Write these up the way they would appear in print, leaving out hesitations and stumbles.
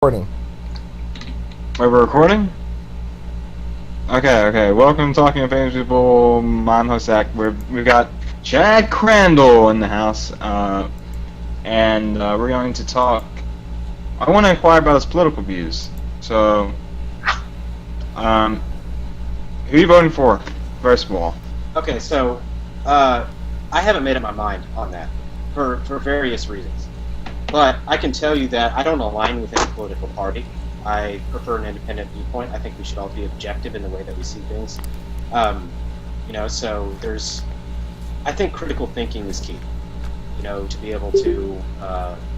Recording. Wait, we're recording? Okay. Welcome to Talking to Famous People. I'm host Zach. We've got Chad Crandall in the house, and we're going to talk. I want to inquire about his political views. So, who are you voting for, first of all? Okay, so I haven't made up my mind on that for various reasons. But I can tell you that I don't align with any political party. I prefer an independent viewpoint. I think we should all be objective in the way that we see things. So I think critical thinking is key, to be able to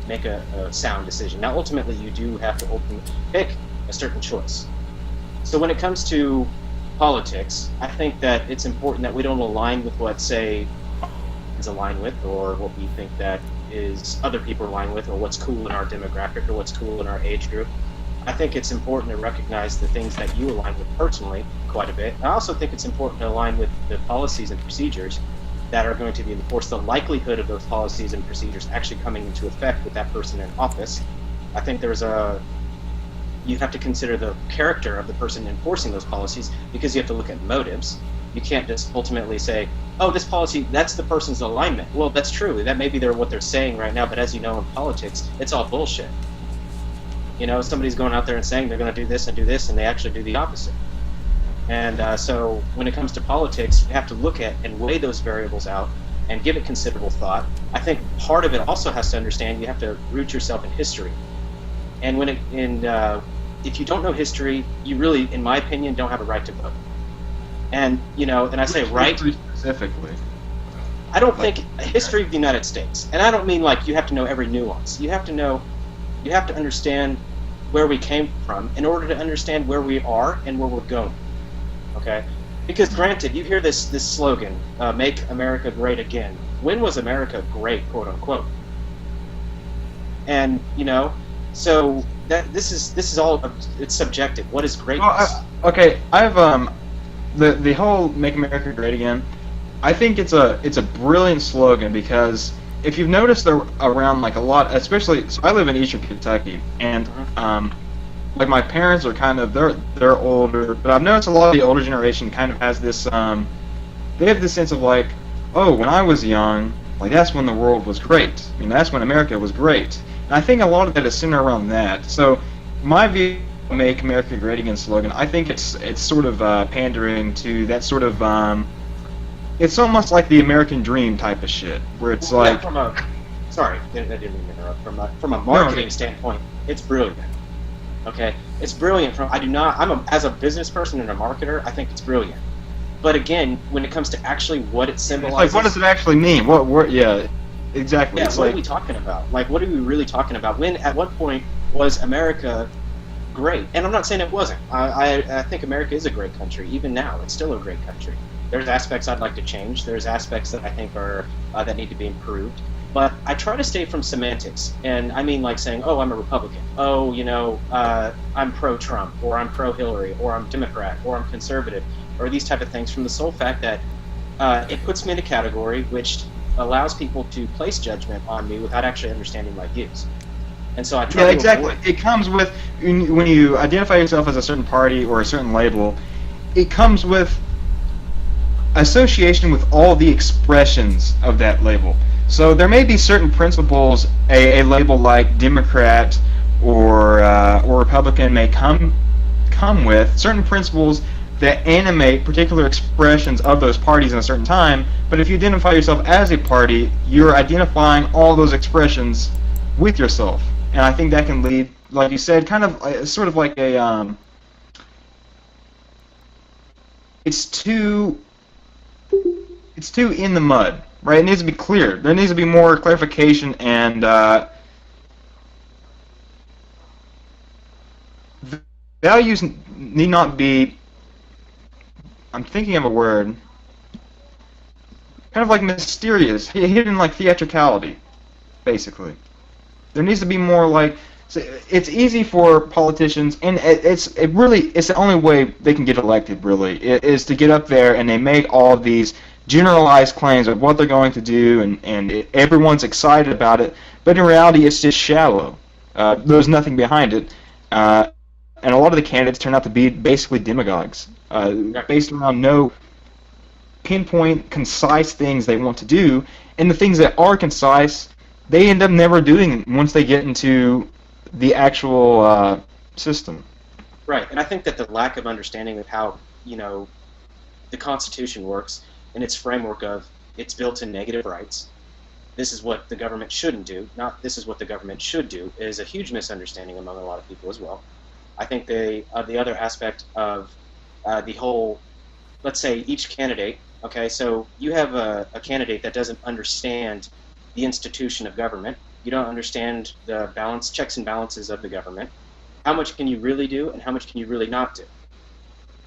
make a sound decision. Now, ultimately, you do have to pick a certain choice. So when it comes to politics, I think that it's important that we don't align with what, say, is aligned with, or what we think that is other people align with, or what's cool in our demographic, or what's cool in our age group. I think it's important to recognize the things that you align with personally quite a bit. I also think it's important to align with the policies and procedures that are going to be enforced, the likelihood of those policies and procedures actually coming into effect with that person in office. I think you have to consider the character of the person enforcing those policies, because you have to look at motives. You can't just ultimately say, oh, this policy, that's the person's alignment. Well, that's true. That may be what they're saying right now, but as you know, in politics, it's all bullshit. Somebody's going out there and saying they're going to do this, and they actually do the opposite. And so when it comes to politics, you have to look at and weigh those variables out and give it considerable thought. I think part of it also has to understand you have to root yourself in history. And if you don't know history, you really, in my opinion, don't have a right to vote. And I say right specifically. I don't think history of the United States, and I don't mean like you have to know every nuance. You have to understand where we came from in order to understand where we are and where we're going. Okay? Because granted, you hear this slogan, "Make America Great Again." When was America great, quote unquote? And so that this is all, it's subjective. What is greatness? I have the whole "Make America Great Again." I think it's a brilliant slogan, because if you've noticed around like a lot, especially, so I live in Eastern Kentucky, and like my parents are kind of they're older, but I've noticed a lot of the older generation kind of has this they have this sense of like, oh, when I was young, like that's when the world was great. I mean, that's when America was great. And I think a lot of that is centered around that. So my view, "Make America Great Again" slogan, I think it's sort of pandering to that sort of it's almost like the American dream type of shit, where it's like. Sorry, I didn't mean to interrupt. From a marketing standpoint, it's brilliant. Okay, it's brilliant. As a business person and a marketer, I think it's brilliant. But again, when it comes to actually what it symbolizes, it's like, what does it actually mean? Yeah, exactly. Yeah, it's what like, are we talking about? Like, what are we really talking about? At what point was America great? And I'm not saying it wasn't. I think America is a great country. Even now, it's still a great country. There's aspects I'd like to change. There's aspects that I think are that need to be improved. But I try to stay from semantics, and I mean like saying, oh, I'm a Republican. Oh, I'm pro-Trump, or I'm pro-Hillary, or I'm Democrat, or I'm conservative, or these type of things, from the sole fact that it puts me in a category which allows people to place judgment on me without actually understanding my views. And so I try to exactly. avoid. It comes with, when you identify yourself as a certain party or a certain label, it comes with association with all the expressions of that label. So there may be certain principles a label like Democrat or Republican may come with, certain principles that animate particular expressions of those parties in a certain time. But if you identify yourself as a party, you're identifying all those expressions with yourself. And I think that can lead, like you said, kind of sort of like a it's too in the mud, right? It needs to be clear. There needs to be more clarification, and values need not be, I'm thinking of a word, kind of like mysterious, hidden like theatricality, basically. There needs to be more like, it's easy for politicians, and it's the only way they can get elected, really, is to get up there and they make all of these generalized claims of what they're going to do, and everyone's excited about it, but in reality it's just shallow. There's nothing behind it. uh, and a lot of the candidates turn out to be basically demagogues, Right. based around no pinpoint, concise things they want to do, and the things that are concise, they end up never doing once they get into the actual system. Right, and I think that the lack of understanding of how, you know, the Constitution works and its framework of it's built in negative rights. This is what the government shouldn't do, not this is what the government should do, is a huge misunderstanding among a lot of people as well. I think the other aspect of the whole, let's say each candidate, okay, so you have a candidate that doesn't understand the institution of government, you don't understand the checks and balances of the government. How much can you really do and how much can you really not do?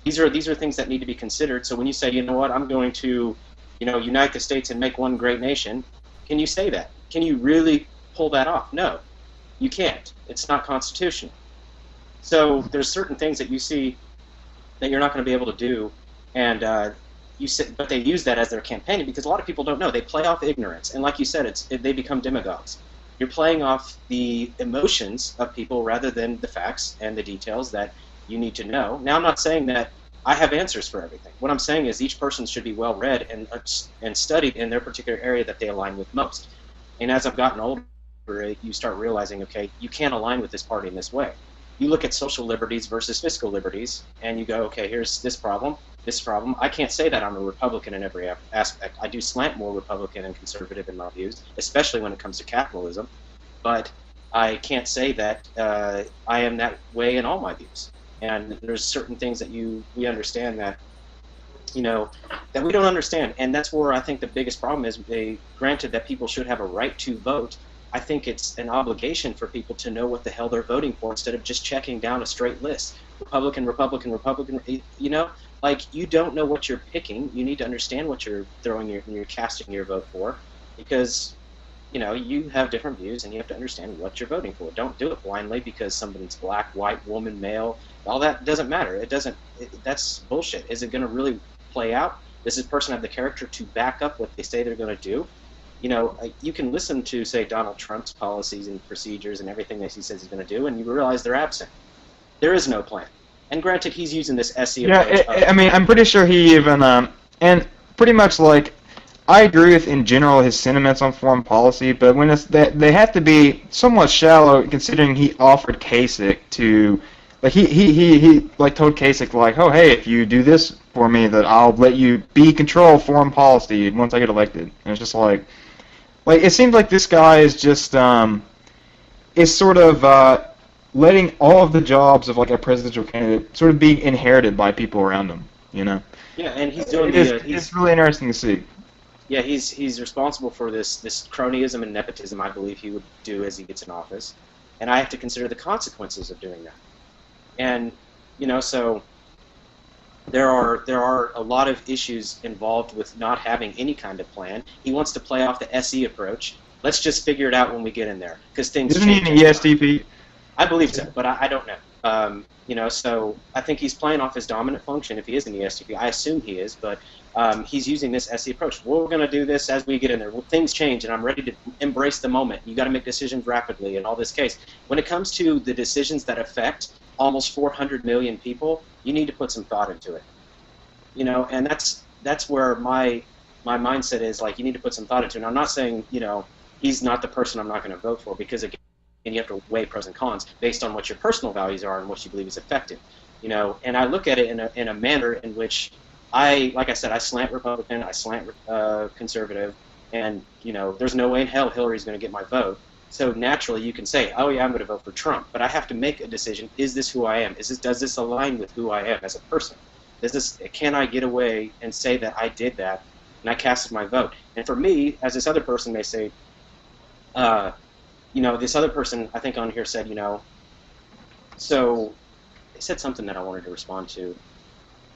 These are things that need to be considered. So when you say, you know what, I'm going to, unite the states and make one great nation, can you say that? Can you really pull that off? No, you can't. It's not constitutional. So there's certain things that you see that you're not going to be able to do, and but they use that as their campaigning because a lot of people don't know. They play off ignorance, and like you said, they become demagogues. You're playing off the emotions of people rather than the facts and the details that you need to know. Now, I'm not saying that I have answers for everything. What I'm saying is each person should be well read and studied in their particular area that they align with most. And as I've gotten older, you start realizing, okay, you can't align with this party in this way. You look at social liberties versus fiscal liberties, and you go, okay, here's this problem, this problem. I can't say that I'm a Republican in every aspect. I do slant more Republican and conservative in my views, especially when it comes to capitalism. But I can't say that I am that way in all my views. And there's certain things that we understand that, that we don't understand. And that's where I think the biggest problem is. Granted that people should have a right to vote, I think it's an obligation for people to know what the hell they're voting for instead of just checking down a straight list. Republican, Republican, Republican, like you don't know what you're picking. You need to understand what you're casting your vote for, because you have different views and you have to understand what you're voting for. Don't do it blindly because somebody's black, white, woman, male. All that doesn't matter. That's bullshit. Is it going to really play out? Does this person have the character to back up what they say they're going to do? You can listen to, say, Donald Trump's policies and procedures and everything that he says he's going to do, and you realize they're absent. There is no plan. And granted, he's using this SE approach. Yeah, I mean, I'm pretty sure he even, and pretty much like, I agree with, in general, his sentiments on foreign policy, but when they have to be somewhat shallow, considering he offered Kasich to, like, he like told Kasich, like, oh, hey, if you do this for me, that I'll let you control foreign policy once I get elected. And it's just like it seems like this guy is just, is sort of, letting all of the jobs of, like, a presidential candidate sort of be inherited by people around him, Yeah, and he's doing it's really interesting to see. Yeah, he's responsible for this cronyism and nepotism, I believe he would do as he gets in office, and I have to consider the consequences of doing that. And so there are a lot of issues involved with not having any kind of plan. He wants to play off the SE approach. Let's just figure it out when we get in there, because things Isn't he change. an ESTP? I believe so, but I don't know. So I think he's playing off his dominant function if he is in the ESTP. I assume he is, but he's using this SE approach. We're going to do this as we get in there. Well, things change, and I'm ready to embrace the moment. You got to make decisions rapidly in all this case. When it comes to the decisions that affect almost 400 million people, you need to put some thought into it. And that's where my mindset is, like, you need to put some thought into it. And I'm not saying, he's not the person I'm not going to vote for, because, again, you have to weigh pros and cons based on what your personal values are and what you believe is effective. And I look at it in a manner in which like I said, I slant Republican, I slant conservative, and there's no way in hell Hillary's going to get my vote. So naturally, you can say, "Oh yeah, I'm going to vote for Trump," but I have to make a decision: is this who I am? Does this align with who I am as a person? Can I get away and say that I did that and I casted my vote? And for me, as this other person may say, this other person I think on here said, so they said something that I wanted to respond to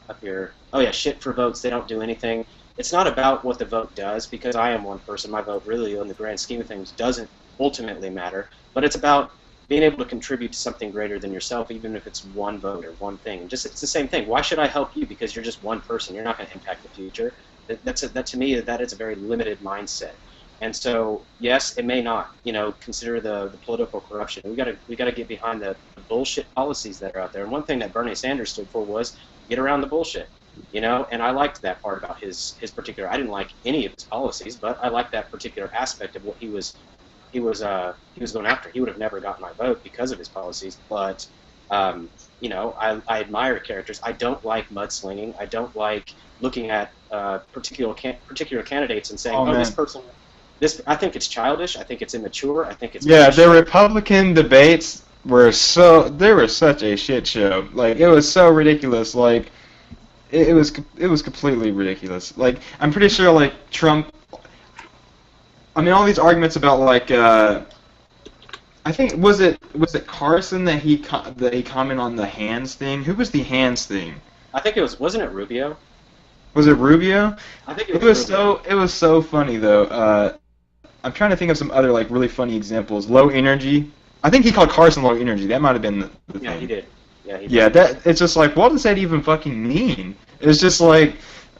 up here. Oh yeah, shit for votes, they don't do anything. It's not about what the vote does, because I am one person. My vote really, in the grand scheme of things, doesn't ultimately matter, but it's about being able to contribute to something greater than yourself, even if it's one vote or one thing. And it's the same thing. Why should I help you because you're just one person? You're not going to impact the future. To me, that is a very limited mindset. And so, yes, it may not, consider the political corruption. We gotta get behind the bullshit policies that are out there. And one thing that Bernie Sanders stood for was get around the bullshit, And I liked that part about his particular. I didn't like any of his policies, but I liked that particular aspect of what he was going after. He would have never gotten my vote because of his policies, but I admire characters. I don't like mudslinging. I don't like looking at particular candidates and saying, "Oh, this person." I think it's childish. I think it's immature. I think it's the Republican debates were such a shit show. Like, it was so ridiculous. Like, it was completely ridiculous. Like, I'm pretty sure, like, Trump. I mean, all these arguments about, like, I think was it Carson that he commented on the hands thing? Who was the hands thing? I think wasn't it Rubio? Was it Rubio? I think it was Rubio. It was so funny though. I'm trying to think of some other like really funny examples. Low energy. I think he called Carson low energy. That might have been the thing. Yeah, he did. Yeah, it's just like, what does that even fucking mean? It's just like,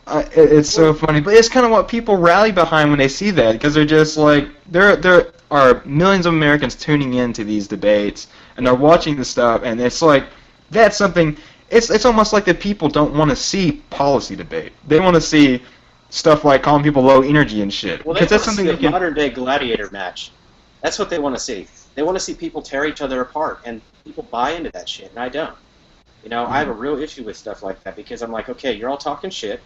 it's so funny. But it's kind of what people rally behind when they see that, because they're just like, there are millions of Americans tuning into these debates, and they're watching this stuff, and it's like, that's something. It's almost like the people don't want to see policy debate. They want to see stuff like calling people low energy and shit. Well, that's something like a modern day gladiator match. That's what they want to see. They want to see people tear each other apart, and people buy into that shit, and I don't. I have a real issue with stuff like that, because I'm like, okay, you're all talking shit.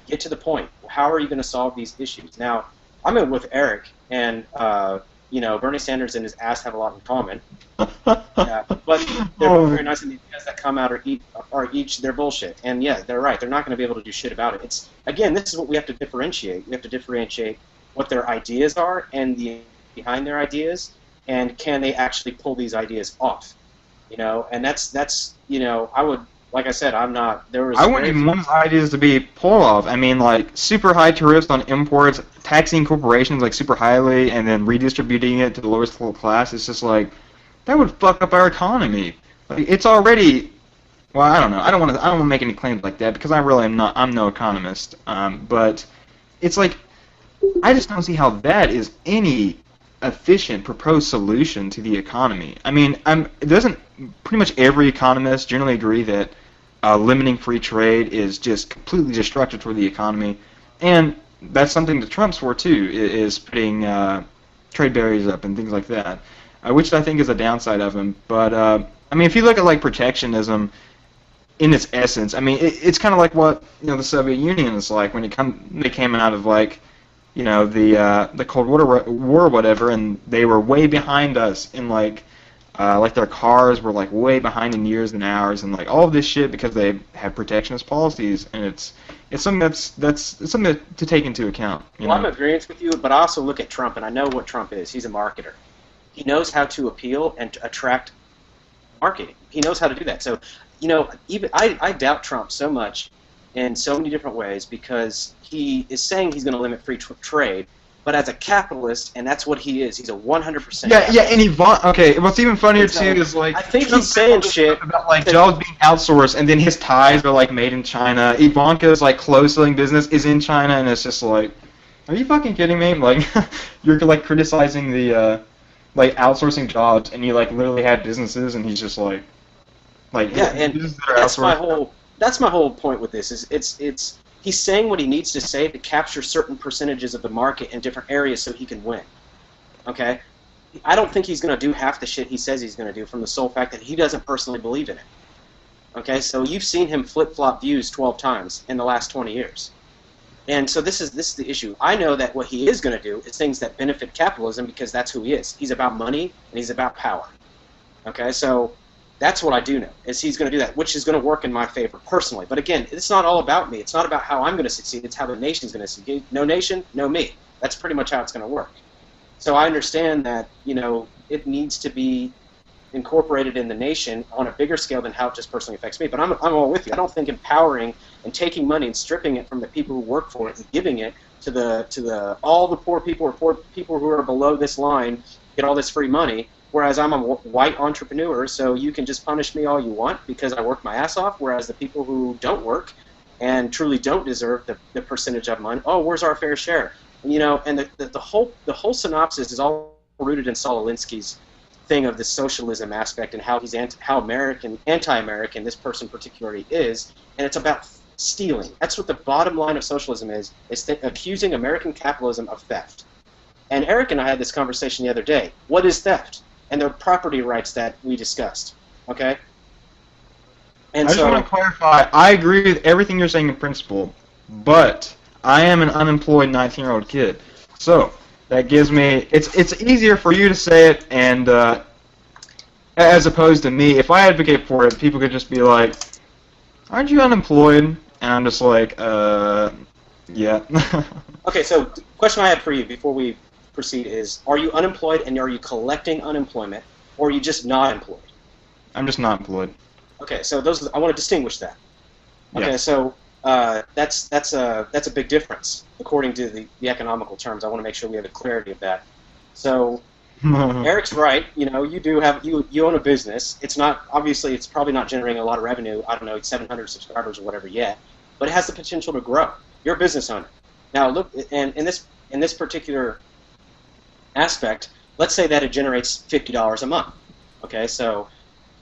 Get to the point. How are you going to solve these issues? Now, I'm in with Eric, and Bernie Sanders and his ass have a lot in common. But they're very nice, and the guys that come out are each their bullshit. And yeah, they're right. They're not going to be able to do shit about it. It's, again, this is what we have to differentiate. We have to differentiate what their ideas are and behind their ideas, and can they actually pull these ideas off? And that's I would, like I said, I'm not. I wouldn't even want his ideas to be pulled off. I mean, like, super high tariffs on imports, taxing corporations like super highly, and then redistributing it to the lowest class. It's just like, that would fuck up our economy. Like, it's already. Well, I don't know. I don't want to make any claims like that, because I really am not. I'm no economist. But it's like, I just don't see how that is any efficient proposed solution to the economy. I mean, pretty much every economist generally agree that limiting free trade is just completely destructive for the economy, and that's something that Trump's for too, is putting trade barriers up and things like that, which I think is a downside of him. But I mean, if you look at like protectionism in its essence, I mean, it's kind of like what the Soviet Union is like when they came out of like the Cold War or whatever, and they were way behind us in like their cars were like way behind in years and hours, and like all of this shit because they have protectionist policies, and it's something it's something to take into account. Well, I'm in agreement with you, but I also look at Trump, and I know what Trump is. He's a marketer. He knows how to appeal and to attract marketing. He knows how to do that. So, even I doubt Trump so much in so many different ways, because he is saying he's going to limit free trade, but as a capitalist, and that's what he is. He's a 100%. Yeah, and okay. What's even funnier too is like, I think he's saying shit about like jobs being outsourced, and then his ties are like made in China. Ivanka's like clothes-selling business is in China, and it's just like, are you fucking kidding me? Like, you're like criticizing the like outsourcing jobs, and you like literally have businesses, and he's just like yeah, and that's my whole point with this. Is it's he's saying what he needs to say to capture certain percentages of the market in different areas so he can win. Okay? I don't think he's going to do half the shit he says he's going to do, from the sole fact that he doesn't personally believe in it. Okay? So you've seen him flip-flop views 12 times in the last 20 years. And so this is the issue. I know that what he is going to do is things that benefit capitalism, because that's who he is. He's about money, and he's about power. Okay? So that's what I do know, is he's going to do that, which is going to work in my favor personally. But again, it's not all about me. It's not about how I'm going to succeed. It's how the nation's going to succeed. No nation, no me. That's pretty much how it's going to work. So I understand that, it needs to be incorporated in the nation on a bigger scale than how it just personally affects me. But I'm all with you. I don't think empowering and taking money and stripping it from the people who work for it and giving it to all the poor people, or poor people who are below this line, get all this free money. Whereas I'm a white entrepreneur, so you can just punish me all you want because I work my ass off, whereas the people who don't work and truly don't deserve the percentage of money, oh, where's our fair share? and the whole synopsis is all rooted in Saul Alinsky's thing of the socialism aspect and how he's anti-American this person particularly is, and it's about stealing. That's what the bottom line of socialism is accusing American capitalism of theft. And Eric and I had this conversation the other day. What is theft? And the property rights that we discussed. Okay? And I just want to clarify, I agree with everything you're saying in principle, but I am an unemployed 19-year-old kid. So, that gives me, it's easier for you to say it, and as opposed to me. If I advocate for it, people could just be like, aren't you unemployed? And I'm just like, yeah. Okay, so the question I had for you before we proceed is, are you unemployed and are you collecting unemployment, or are you just not employed? I'm just not employed. Okay, so I want to distinguish that. Okay, Yeah. so that's a big difference according to the economical terms. I want to make sure we have a clarity of that. So Eric's right. You own a business. It's not, obviously, it's probably not generating a lot of revenue. I don't know, 700 subscribers or whatever yet, but it has the potential to grow. You're a business owner. Now look, and in this particular aspect, let's say that it generates $50 a month. Okay, so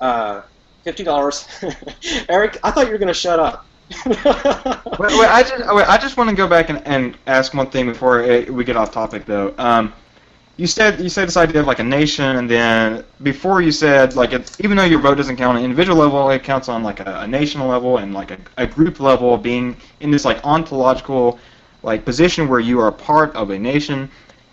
$50. Eric, I thought you were going to shut up. I just want to go back and ask one thing before we get off topic, though. You said this idea of like a nation, and then before you said like even though your vote doesn't count on an individual level, it counts on like a national level and like a group level, being in this like ontological like position where you are part of a nation.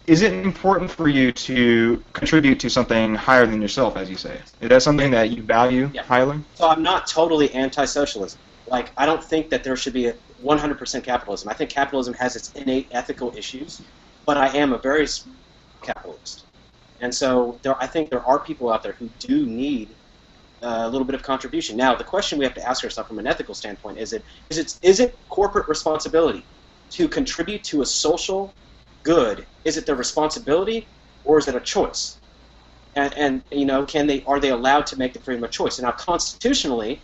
Is it important for you to contribute to something higher than yourself, as you say? Is that something that you value highly? So I'm not totally anti-socialism. Like, I don't think that there should be a 100% capitalism. I think capitalism has its innate ethical issues, but I am a very capitalist. And so I think there are people out there who do need a little bit of contribution. Now, the question we have to ask ourselves from an ethical standpoint is it corporate responsibility to contribute to a social good? Is it their responsibility, or is it a choice? And are they allowed to make the freedom of choice? And now, constitutionally,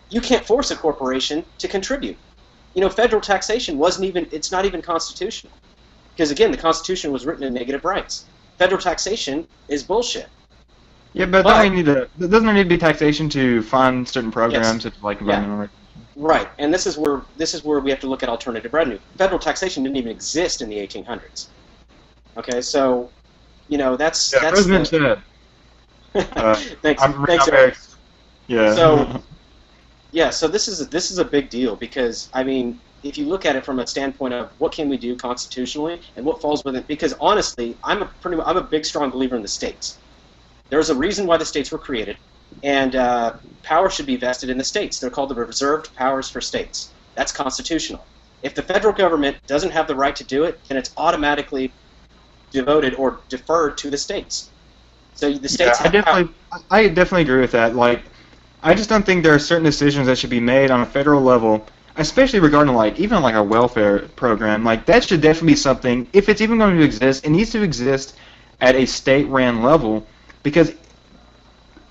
you can't force a corporation to contribute. Federal taxation it's not even constitutional. Because again, the Constitution was written in negative rights. Federal taxation is bullshit. Yeah, but doesn't there need to be taxation to fund certain programs, such as like environmental? Right, and this is where we have to look at alternative revenue. Federal taxation didn't even exist in the 1800s. Okay, so that's President said. Thanks, Eric. Yeah. So this is a big deal because I mean, if you look at it from a standpoint of what can we do constitutionally and what falls within, because honestly, I'm a big strong believer in the states. There's a reason why the states were created, and power should be vested in the states. They're called the reserved powers for states. That's constitutional. If the federal government doesn't have the right to do it, then it's automatically devoted or deferred to the states. So the states have power. I definitely agree with that. Like, I just don't think there are certain decisions that should be made on a federal level, especially regarding even a welfare program. Like, that should definitely be something, if it's even going to exist, it needs to exist at a state-ran level, because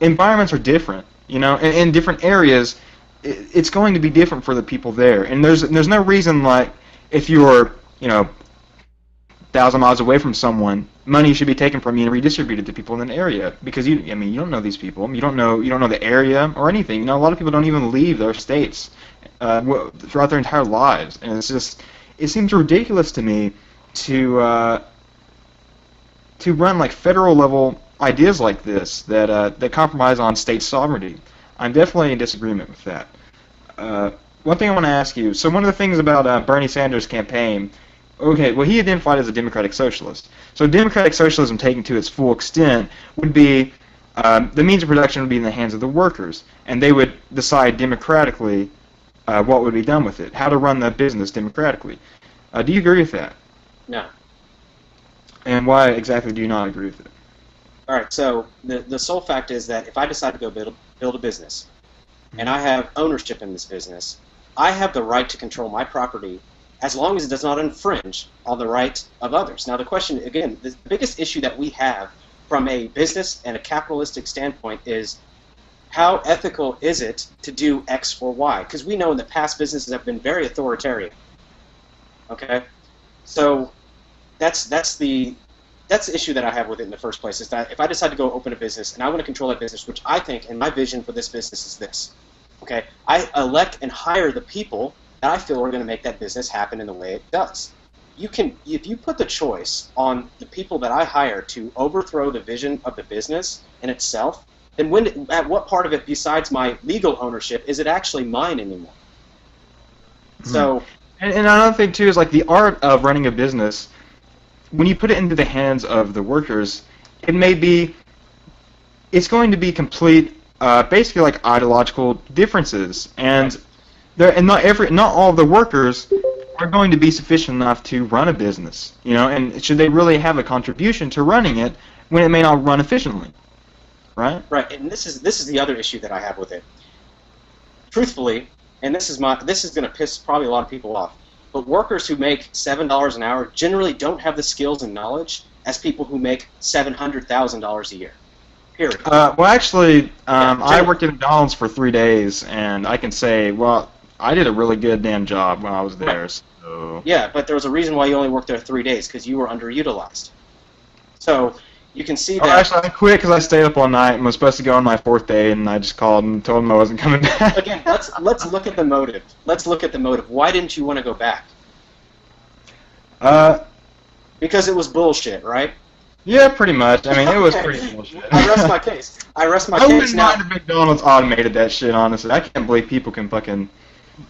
environments are different, in different areas. It's going to be different for the people there, and there's no reason, like, if you're 1,000 miles away from someone, money should be taken from you and redistributed to people in an area, because you don't know these people, you don't know the area or anything. A lot of people don't even leave their states throughout their entire lives, and it seems ridiculous to me to run federal level ideas like this that compromise on state sovereignty. I'm definitely in disagreement with that. One thing I want to ask you, so one of the things about Bernie Sanders' campaign, okay, well, he identified as a democratic socialist. So democratic socialism taken to its full extent would be, the means of production would be in the hands of the workers, and they would decide democratically what would be done with it, how to run the business democratically. Do you agree with that? No. And why exactly do you not agree with it? All right, so the sole fact is that if I decide to go build a business, and I have ownership in this business, I have the right to control my property as long as it does not infringe on the rights of others. Now the question, again, the biggest issue that we have from a business and a capitalistic standpoint is how ethical is it to do X or Y? Because we know in the past businesses have been very authoritarian. Okay? So that's the issue that I have with it in the first place, is that if I decide to go open a business and I want to control that business, which I think, and my vision for this business is this, okay, I elect and hire the people that I feel are going to make that business happen in the way it does. If you put the choice on the people that I hire to overthrow the vision of the business in itself, then at what part of it besides my legal ownership is it actually mine anymore? So, and another thing too is like the art of running a business. When you put it into the hands of the workers, it's going to be complete, basically like ideological differences, and not all of the workers are going to be sufficient enough to run a business, and should they really have a contribution to running it when it may not run efficiently, right? Right, and this is the other issue that I have with it. Truthfully, and this is going to piss probably a lot of people off, but workers who make $7 an hour generally don't have the skills and knowledge as people who make $700,000 a year. Period. Well, actually, I generally. worked at McDonald's for 3 days, and I can say, well, I did a really good damn job when I was there. Right. So. Yeah, but there was a reason why you only worked there 3 days, because you were underutilized. So you can see that. Oh, actually, I quit because I stayed up all night and was supposed to go on my 4th day, and I just called and told them I wasn't coming back. Again, let's look at the motive. Let's look at the motive. Why didn't you want to go back? Because it was bullshit, right? Yeah, pretty much. I mean, it was Okay. pretty bullshit. I rest my case. I rest my I case wouldn't now. mind if McDonald's automated that shit, honestly. I can't believe people can fucking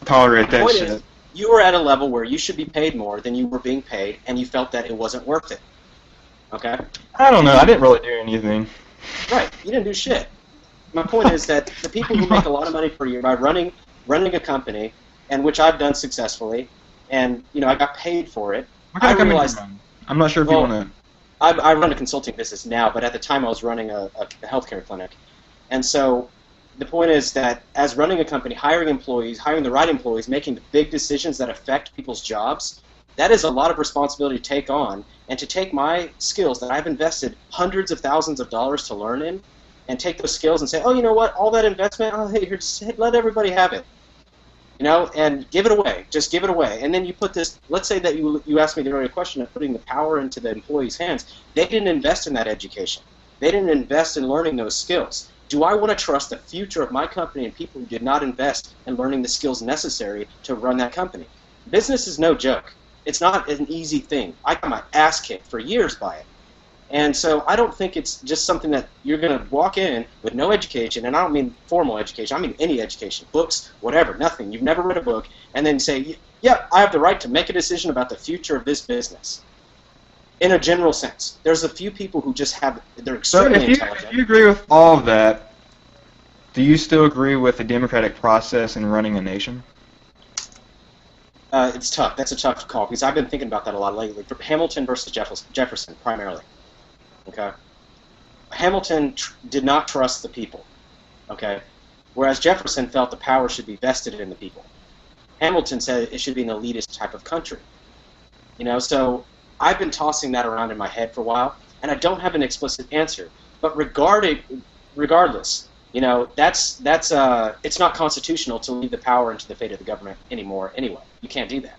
tolerate that Point shit. is, you were at a level where you should be paid more than you were being paid, and you felt that it wasn't worth it. Okay? I don't know. I didn't really do anything. Right. You didn't do shit. My point is that the people who make a lot of money per year by running a company, and which I've done successfully, and I got paid for it. What kind of company realized do you run? I'm not sure if Well, you want to. I run a consulting business now, but at the time I was running a healthcare clinic. And so the point is that as running a company, hiring the right employees, making the big decisions that affect people's jobs, that is a lot of responsibility to take on, and to take my skills that I've invested hundreds of thousands of dollars to learn in, and take those skills and say, oh, you know what, all that investment, oh, hey, let everybody have it. And give it away. Just give it away. And then you put this, let's say that you asked me the earlier question of putting the power into the employees' hands. They didn't invest in that education. They didn't invest in learning those skills. Do I want to trust the future of my company and people who did not invest in learning the skills necessary to run that company? Business is no joke. It's not an easy thing. I got my ass kicked for years by it. And so I don't think it's just something that you're going to walk in with no education, and I don't mean formal education, I mean any education, books, whatever, nothing. You've never read a book, and then say, yeah, I have the right to make a decision about the future of this business. In a general sense. There's a few people who just they're extremely intelligent. If you agree with all of that, do you still agree with the democratic process in running a nation? It's tough. That's a tough call, because I've been thinking about that a lot lately. Hamilton versus Jefferson, primarily. Okay. Hamilton did not trust the people. Okay. Whereas Jefferson felt the power should be vested in the people. Hamilton said it should be an elitist type of country. So I've been tossing that around in my head for a while, and I don't have an explicit answer. But regardless, it's not constitutional to leave the power into the fate of the government anymore. Anyway, you can't do that.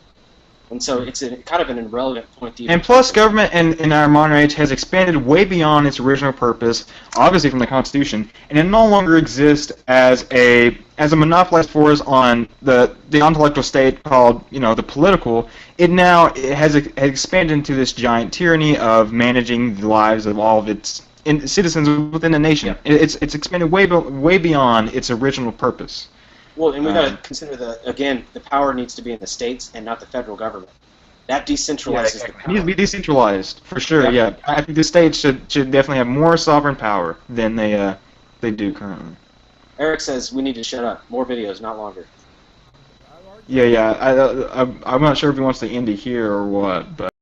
And so it's kind of an irrelevant point to even. And plus, government in our modern age has expanded way beyond its original purpose, obviously from the Constitution, and it no longer exists as a monopolized force on the intellectual state called the political. It has expanded into this giant tyranny of managing the lives of all of its citizens within the nation. Yeah. It's expanded way beyond its original purpose. Well, and we got to consider the power needs to be in the states and not the federal government. That decentralizes the power. It needs to be decentralized, for sure, yeah. I think the states should definitely have more sovereign power than they do currently. Eric says we need to shut up. More videos, not longer. Yeah, I'm not sure if he wants to end it here or what, but...